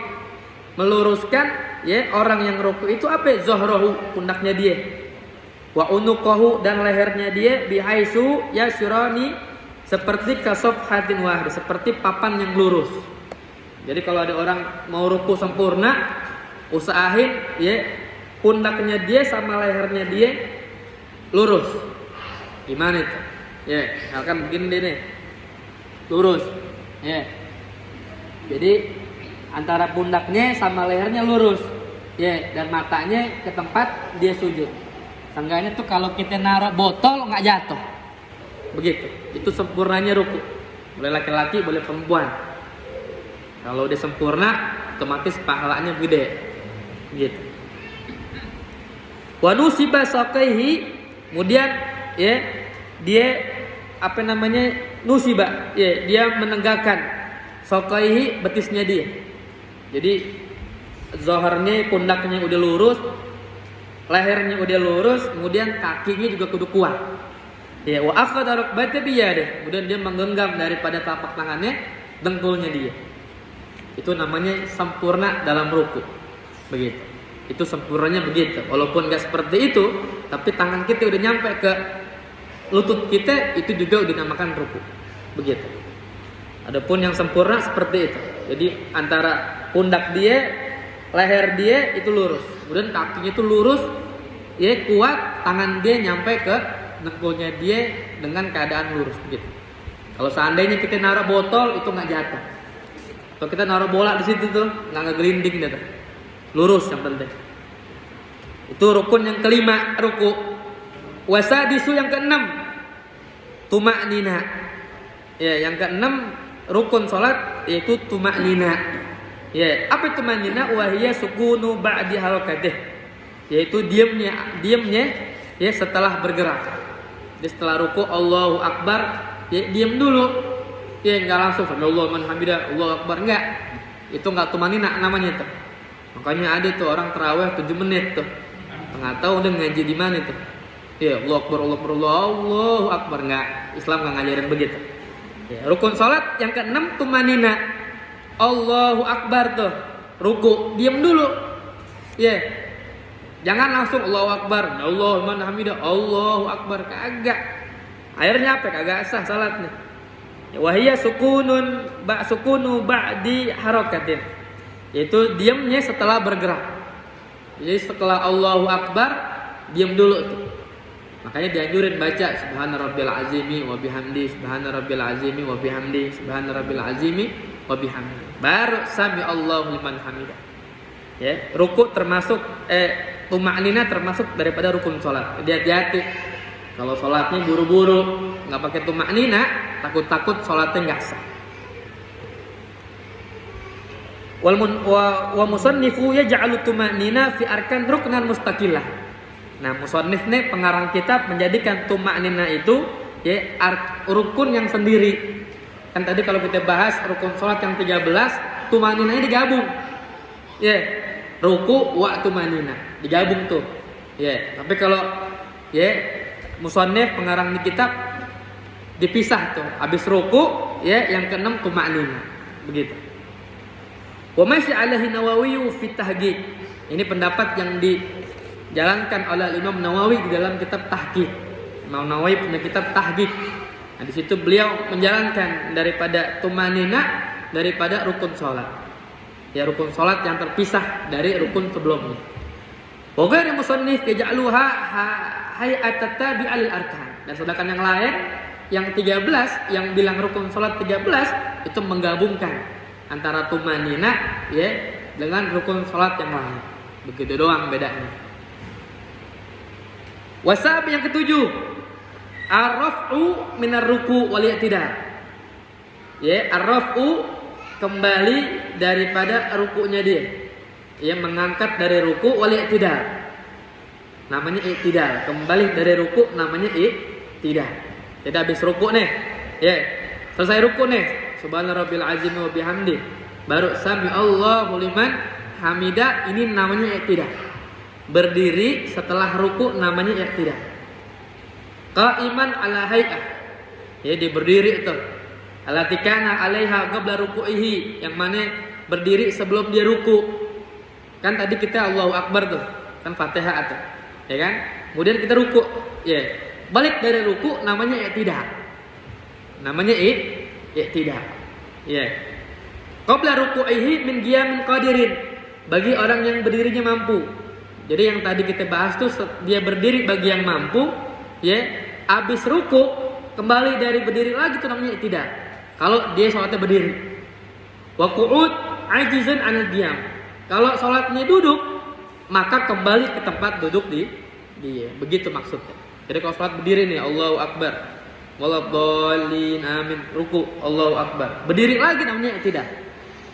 Meluruskan, ya, orang yang ruku itu apa? Zahrahu, pundaknya dia. Wa unuqahu, dan lehernya dia, bihaitsu yasirani, seperti ka safhatin wahidah, seperti papan yang lurus. Jadi kalau ada orang mau ruku sempurna, usahain, ya, pundaknya dia sama lehernya dia lurus. Gimana itu? Ya, misalkan begini deh nih. Lurus. Ya. Jadi antara pundaknya sama lehernya lurus. Ya, dan matanya ke tempat dia sujud. Seenggaknya tuh kalau kita naruh botol nggak jatuh. Begitu. Itu sempurnanya ruku. Boleh laki-laki, boleh perempuan. Kalau udah sempurna, otomatis pahalanya gede. Gitu. Wa nusiba saqaihi, kemudian, ya, dia apa namanya? Nusiba, ya, dia menegakkan saqaihi, betisnya dia. Jadi zaharnya, pundaknya udah lurus, lehernya udah lurus, kemudian kakinya juga kudu kuat. Ya, wa akhadha rukbata biyadihi, kemudian dia menggenggam daripada telapak tangannya dengkulnya dia. Itu namanya sempurna dalam ruku. Begitu. Itu sempurnanya begitu. Walaupun enggak seperti itu, tapi tangan kita udah nyampe ke lutut kita, itu juga udah dinamakan ruku. Begitu. Adapun yang sempurna seperti itu. Jadi antara pundak dia, leher dia itu lurus. Kemudian kakinya itu lurus, ya, kuat, tangan dia nyampe ke dengkulnya dia dengan keadaan lurus begitu. Kalau seandainya kita naruh botol itu enggak jatuh. Kalau kita naruh bola di situ tuh nggak ngegelinding dia tuh. Lurus yang penting. Itu rukun yang kelima, ruku. Wasadisu yang keenam, tuma'nina. Ya, yang keenam rukun salat yaitu tuma'nina. Ya, apa tuma'nina? Wahiyya sukunu ba'di harakatih. Yaitu diamnya, ya, setelah bergerak. Jadi setelah ruku Allahu Akbar, ya, diam dulu. Ya, enggak langsung Allahu man hamidah, Allahu Akbar, enggak. Itu enggak tumanina namanya itu. Makanya ada tuh orang tarawih 7 menit tuh. Enggak tahu udah ngaji di mana itu. Ya, Allahu Akbar, Allahu Akbar, Allahu Akbar, enggak. Islam enggak ngajarin begitu. Ya, rukun salat yang ke-6 tumanina. Allahu Akbar tuh. Ruku, diam dulu. Ya. Jangan langsung Allahu Akbar, Allahu man hamidah, Allahu Akbar, kagak. Akhirnya apa? Kagak sah salatnya. Wahiyya sukunu ba'di harakatin, yaitu diamnya setelah bergerak. Jadi setelah Allahu Akbar diam dulu tuh. Makanya dianjurin baca subhana rabbil azimi wa bihamdi, subhana rabbil azimi wa bihamdi, subhana rabbil azimi wa bihamdi. Baru sami Allahu liman hamidah. Ya, ruku termasuk tuma'nina termasuk daripada rukun salat. Jadi hati-hati. Kalau salatnya buru-buru, enggak pakai tuma'nina, takut-takut salatnya enggak sah. Wa musannifu yaj'alu tuma'nina fi arkan ruknan mustaqillah. Nah, musannif nih pengarang kitab menjadikan tuma'nina itu, ya, rukun yang sendiri. Kan tadi kalau kita bahas rukun salat yang 13, tuma'nina ini digabung. Ya, ruku wa tuma'nina digabung tuh. Ya, tapi kalau, ya, musannif pengarang di kitab dipisah tuh. Habis ruku, ya, yang ke-6 tuma'nina. Begitu. Wa masya alaihi Nawawi fi tahqiq. Ini pendapat yang dijalankan oleh Imam Nawawi di dalam kitab Tahqiq. Imam Nawawi punya kitab Tahqiq. Nah, di situ beliau menjalankan daripada tuma'nina daripada rukun salat. Ya, rukun salat yang terpisah dari rukun sebelumnya. Wa ghairu musannif yaj'aluha hay'at tabi'al arkan. Dan sedangkan yang lain yang 13 yang bilang rukun salat 13 itu menggabungkan antara tumanina, ya, dengan rukun salat yang lain. Begitu doang bedanya. Wasab yang ketujuh, ar-raf'u minar ruku' wal i'tidal. Ya, ar-raf'u kembali daripada ruku'nya dia. Ya, mengangkat dari ruku' wal i'tidal. Namanya i'tidal. Kembali dari ruku' namanya i'tidal. Jadi habis ruku' nih. Ya, selesai ruku' nih. Subhana rabbil azim wa bihamdi. Baru sami Allahu liman hamidah ini namanya i'tidal. Berdiri setelah ruku namanya i'tidal. Qa'iman ala hay'ah. Ya, dia berdiri itu. Allati kana 'alaiha qabla ruku'ihi, yang mana berdiri sebelum dia ruku. Kan tadi kita Allahu Akbar tuh, kan Fatihah tuh. Ya kan? Kemudian kita ruku. Ya. Balik dari ruku namanya i'tidal. Namanya i'tidal. Ya. Qabla ruku'ihi min qiyamin qadirin. Bagi orang yang berdirinya mampu. Jadi yang tadi kita bahas tuh dia berdiri bagi yang mampu, ya. Habis ruku kembali dari berdiri lagi tuh namanya i'tidal. Kalau dia sholatnya berdiri. Wa qu'ud ajizan 'anil qiyam. Kalau sholatnya duduk, maka kembali ke tempat duduk dia. Begitu maksudnya. Jadi kalau sholat berdiri nih, Allahu Akbar. Waladhdallin, amin, ruku, Allahu Akbar. Berdiri lagi namanya i'tidal.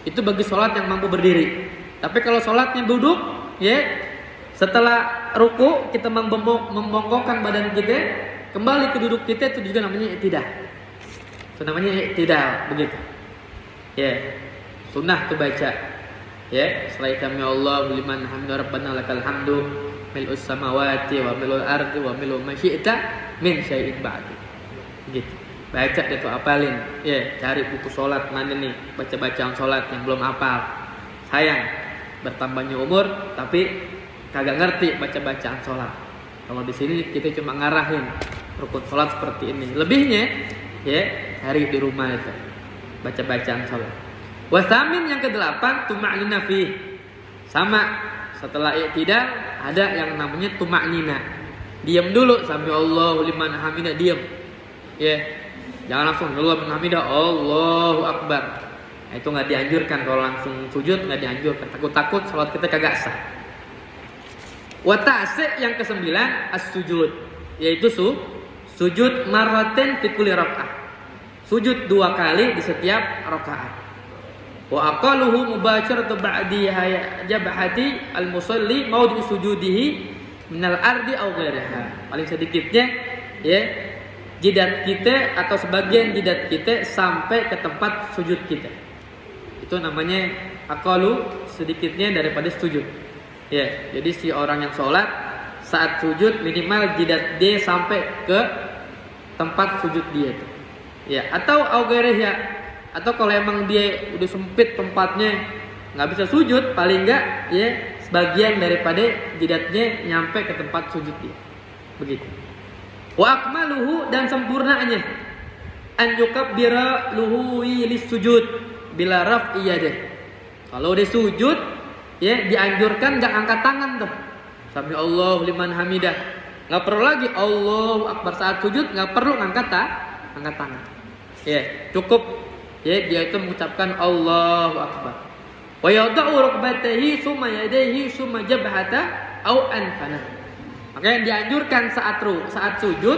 Itu bagi sholat yang mampu berdiri. Tapi kalau sholatnya duduk, ya, setelah ruku kita membongkokkan badan kita, kembali ke duduk kita, itu juga namanya i'tidal. Itu namanya i'tidal, begitu. Ya, sunnah tuh baca. Ya, setelah kami Allah liman hamdu rabbana lakal hamdu mil'us samawati wa mil'ul ardi wa mil'u ma syi'ta min syai'in ba'du. Gitu. Baca deh tuh, apalin. Ya, cari buku sholat mana nih, baca bacaan sholat yang belum hafal. Sayang bertambahnya umur tapi kagak ngerti baca bacaan sholat. Kalau di sini kita cuma ngarahin rukun sholat seperti ini. Lebihnya ya cari di rumah itu baca bacaan sholat. Wasamin yang ke-8 tuma'nina fi. Sama setelah i'tidal ada yang namanya tuma'nina. Diam dulu sampai Allahu liman hamidah, diam. Ya. Jangan langsung Allah liman hamidah, Allahu Akbar. Nah, itu enggak dianjurkan. Kalau langsung sujud enggak dianjurkan. Takut-takut salat kita kagak sah. Wa ta'si' yang ke-9 as-sujud, yaitu sujud marratain fi kulli rakaat. Sujud 2 kali di setiap rakaat. Wa aqaluhu mubasharatu ba'di jabhati al-musalli maudhi sujudihi minal ardi aw ghairiha. Paling sedikitnya ya jidat kita atau sebagian jidat kita sampai ke tempat sujud kita. Itu namanya aqalu, sedikitnya daripada sujud. Ya, jadi si orang yang sholat saat sujud minimal jidat dia sampai ke tempat sujud dia itu. Ya, atau aw ghairiha. Atau kalau emang dia udah sempit tempatnya nggak bisa sujud, paling enggak ya sebagian daripada jidatnya nyampe ke tempat sujud dia. Begitu. Wa akmaluhu, dan sempurnanya an yukabbira luhuwi lis sujud bila raf'i yadih. Kalau dia sujud ya dianjurkan enggak angkat tangan tuh. Sami Allahu liman hamidah. Enggak perlu lagi Allahu Akbar saat sujud, enggak perlu angkat tangan. Ya, cukup ya dia itu mengucapkan Allahu Akbar. Wa yada'u rukbatayhi summa yadayhi summa jabhata au anfana. Maka yang dianjurkan saat sujud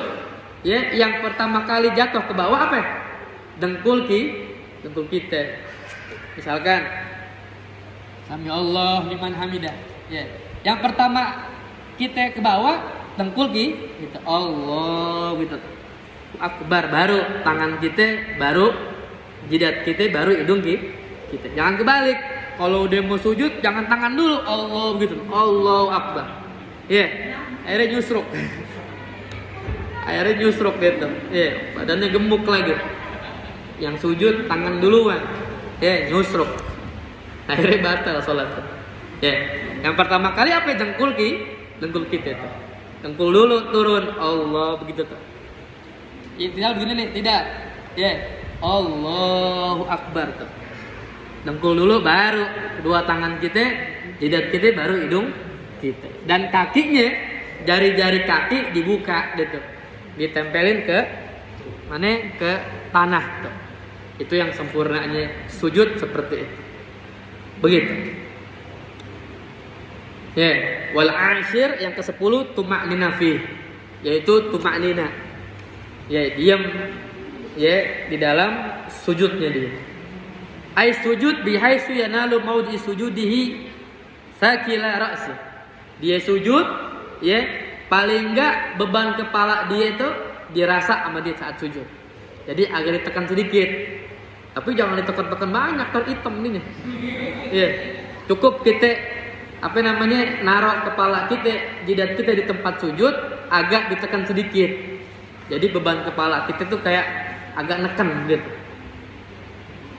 ya yang pertama kali jatuh ke bawah apa? Dengkul kita. Misalkan Sami Allah liman hamidah. Ya. Yang pertama kita ke bawah dengkul kita Allah gitu. Akbar, baru tangan kita, baru jidat kita, baru hidung kita. Jangan kebalik. Kalau udah mau sujud jangan tangan dulu, Allah gitu. Allahu Akbar. Ya, akhirnya nyusruk. Gitu. Ya, badannya gemuk lagi. Yang sujud tangan duluan. Ya, nyusruk. Akhirnya batal salat. Ya, yang pertama kali apa? Dengkul kita itu. Dengkul dulu turun, Allah begitu tuh. Ya, tidak begini nih, tidak. Ya. Allahu Akbar tuh. Dengkul dulu baru kedua tangan kita, jidat kita, baru hidung kita. Dan kakinya, jari-jari kaki dibuka gitu. Ditempelin ke mana? Ke tanah tuh. Itu yang sempurnanya sujud seperti itu. Begitu. Ya, wal ashir yang ke-10 tuma'nina fi, yaitu tuma'nina. Ya, diam ya di dalam sujudnya dia. Ai sujud bihaisu yanalu maudhi sujudihi sakila ra'si. Dia sujud ya paling enggak beban kepala dia itu dirasa sama dia saat sujud. Jadi agak ditekan sedikit. Tapi jangan ditekan-tekan banyak, ntar hitam ini. Iya. Cukup kita naruh kepala kita, jidat kita di tempat sujud, agak ditekan sedikit. Jadi beban kepala kita tuh kayak agak neken gitu.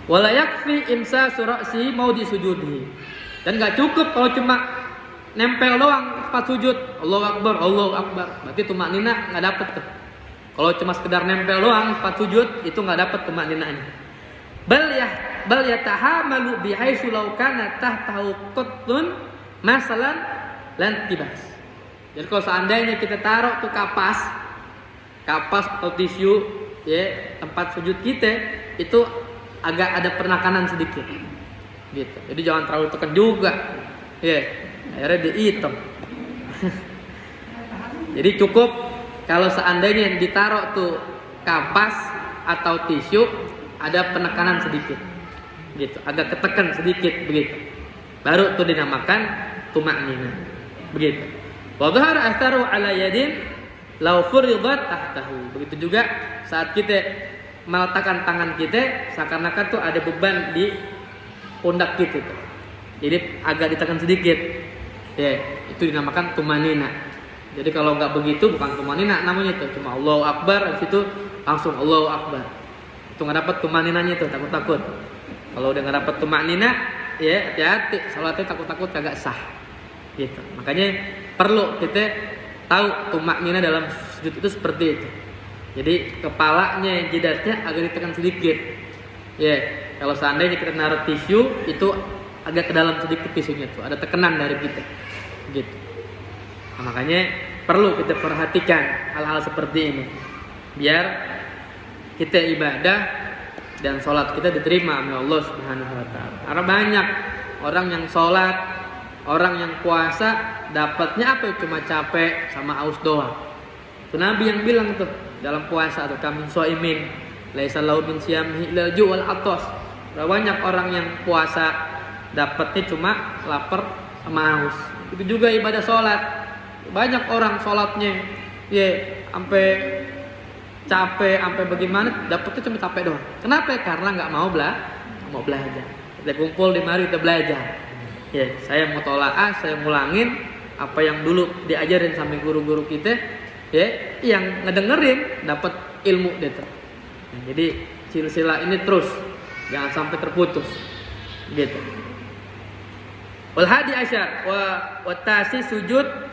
Wala yakfi imsa surasi mau disujudi. Dan gak cukup kalau cuma nempel doang tempat sujud. Allahu Akbar, Allahu Akbar. Berarti tumaknina gak dapet tuh. Kalau cuma sekedar nempel doang tempat sujud, itu gak dapet tumakninanya. Bal yatahamalu bihaitsu law kana tahtahu qattun masalan lan tibas. Jadi kalau seandainya kita taruh tuh kapas atau tisu ya tempat sujud kita itu agak ada penekanan sedikit gitu. Jadi jangan terlalu tekan juga ya, akhirnya dihitam. Jadi cukup kalau seandainya ditaruh tuh kapas atau tisu ada penekanan sedikit gitu, agak ketekan sedikit begitu, baru tuh dinamakan tumaknina begitu. Wa dhahara atharu ala yadin law furidat tahtahu. Begitu juga saat kita meletakkan tangan kita seakan-akan tuh ada beban di pundak kita tuh. Jadi agak ditekan sedikit. Ya, itu dinamakan tumanina. Jadi kalau nggak begitu bukan tumanina namanya itu, cuma Allahu Akbar di situ langsung Allahu Akbar. Itu nggak dapat tumaninanya tuh, takut-takut. Kalau udah nggak dapat tumanina, ya hati-hati, salatnya takut-takut kagak sah. Gitu. Makanya perlu kita tahu tumanina dalam sujud itu seperti itu. Jadi kepalanya, jidatnya agak ditekan sedikit. Ya, kalau seandainya kita naruh tisu itu agak ke dalam sedikit tisunya tuh, ada tekanan dari kita. Gitu. Nah, makanya perlu kita perhatikan hal-hal seperti ini biar kita ibadah dan sholat kita diterima oleh Allah Subhanahu wa taala. Karena banyak orang yang sholat, orang yang puasa dapatnya apa? Cuma capek sama aus doang. Itu Nabi yang bilang tuh dalam puasa tuh, kami shaimin laisa lahu min siyamihi illa ju' wal atas. Banyak orang yang puasa dapatnya cuma lapar sama haus. Itu juga ibadah sholat. Banyak orang sholatnya ya sampai capek, sampai bagaimana, dapetnya cuma capek doang. Kenapa? Karena nggak mau belajar. Kita kumpul di mari kita belajar. Ya, saya mau tolaah, saya ngulangin apa yang dulu diajarin sama guru-guru kita. Ya, yang ngedengerin dapat ilmu gitu. Nah, jadi silsilah ini terus, jangan sampai terputus. Gitu. Wal hadi asyar wa tasi sujud